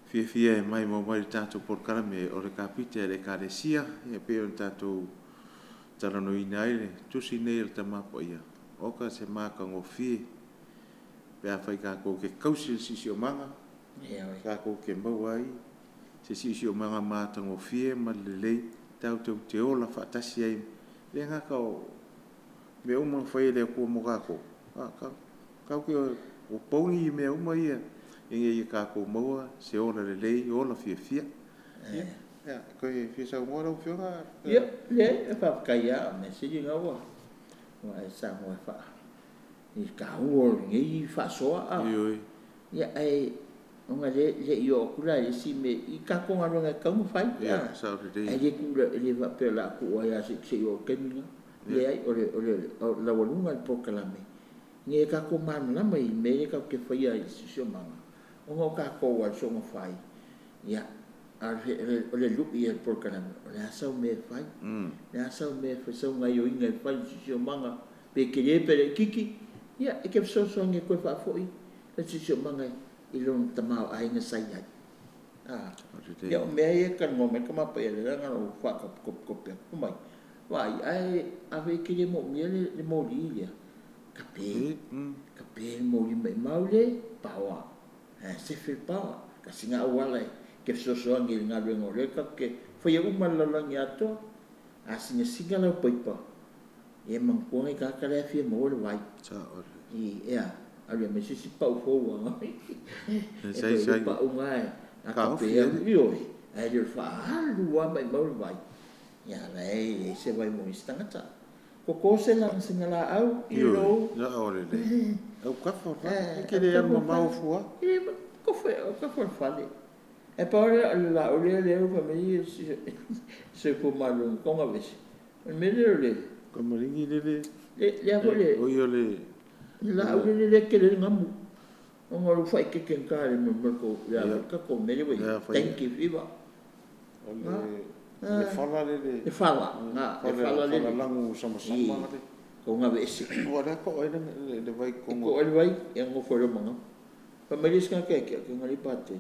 A: fie mai mo mai tanto por carame o le capite le carecia e pe un tanto tara no inaile tu sinel tama po ia o ka se maka ngo fie pe a fai ka ko ke kausi si o manga ka ko ke mbawai si o manga mata ngo fie ma le tau te ola fa tasi ai le nga ka o me uma fai le ko mo ka ko ka ke o pongi me uma ia e ka ko moa se ola le ola fie ya ko e fie sa mo ro fio nga
B: le fa kaya me se dinga wa sa mo fa i ka o ngi fa so ya ai nga le yo kula si me i ka ko nga nga ka mo fai
A: ya sa de
B: ai ku le va pe la ku ya se yo ken le ai o la volunga il proclame ni ka ko man la mai me ka ke fa ya si so manga o ka ko wa so mo fai ya o le lupi e proclame o le asa me fai le asa me fa so nga yo inga fai si so manga pe ke le pe kiki ya e ke so nge ko fa foi le si so manga i lon tamau ai nga sai ai ya o me ai kan mo me kama pa ele nga o fa ko pe ko mai vai ai ave ke le mo mi le mo li ya kape mo li mai maule pawa se fe pawa ka singa wala ke so ngi nga le ngore ka ke foi uma la nga to singa la poipa e man ko ngai ka le fi mo le vai ali me si pa fo wa sai pa ungai ka pe yo ai le fa lu wa mai mo vai ya lai se vai mo istanga ko se la singala au iro
A: ya ore le au ka fo ke le mo mau fo
B: ko fo fale e pa la ore le o famiglia se po malo con a vesi me le
A: como ringi le
B: ya vole
A: o yo le
B: la ore le ke le ngamu o ngoro fai ke ken ka le mo ko ya ka ko me le thank you viva le
A: fala le langu sama
B: ko nga vesi
A: o le ko le vai
B: ko le vai e ngo fo le manga pa me dis ka ke ngali pate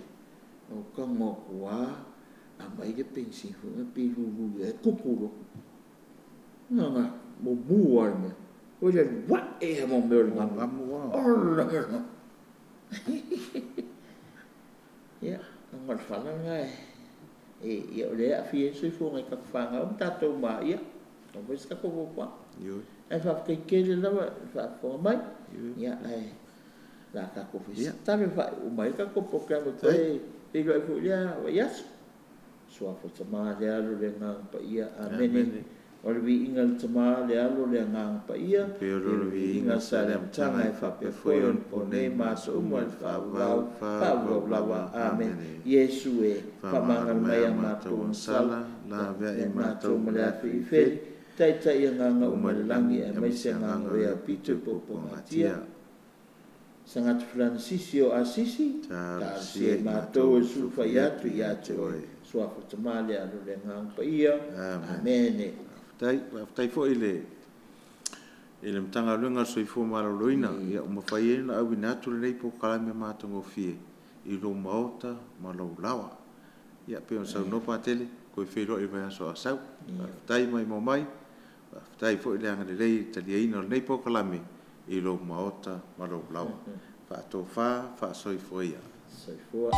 B: o ka mo wa a mai de pensi fu na pi lu e kupuro nga mo buar me o le what e mo me nga
A: mo
B: ya ngal fala nga e le a fi so fu nga ka fanga o tato ma ya o ves ka ko pa
A: yo
B: e fa ke le la fa fo mai ya ai la ka ko fi ta me fa o mai ka ko programa ko e go fu ya yes so fa tama le alo le nga pa ia amen o le vi ingal tama le alo le nga pa ia
A: pe o vi inga sa le tanga fa pe foi on pone ma so mo fa va amen
B: yesu e fa mangal mai ma to
A: sala la ve e ma to
B: mo le fi fe tai nga o malangi e mai se nga o ia pitu po matia Sangat Francisco Assisi ta se matou su faiatu ia toi suafa tamale alo le ngang pa ia amen
A: tai fo ile mtanga lunga so ifo mara loina ia uma fai na au natu le po kala me matongo fie i lo maota ma lo lawa ia pe on sa no patele ko fe ro i va so asau tai mai mo mai tai fo ile anga le italiano le po kala me i lo maota ma lo lawa fa to fa so i foi
B: so foi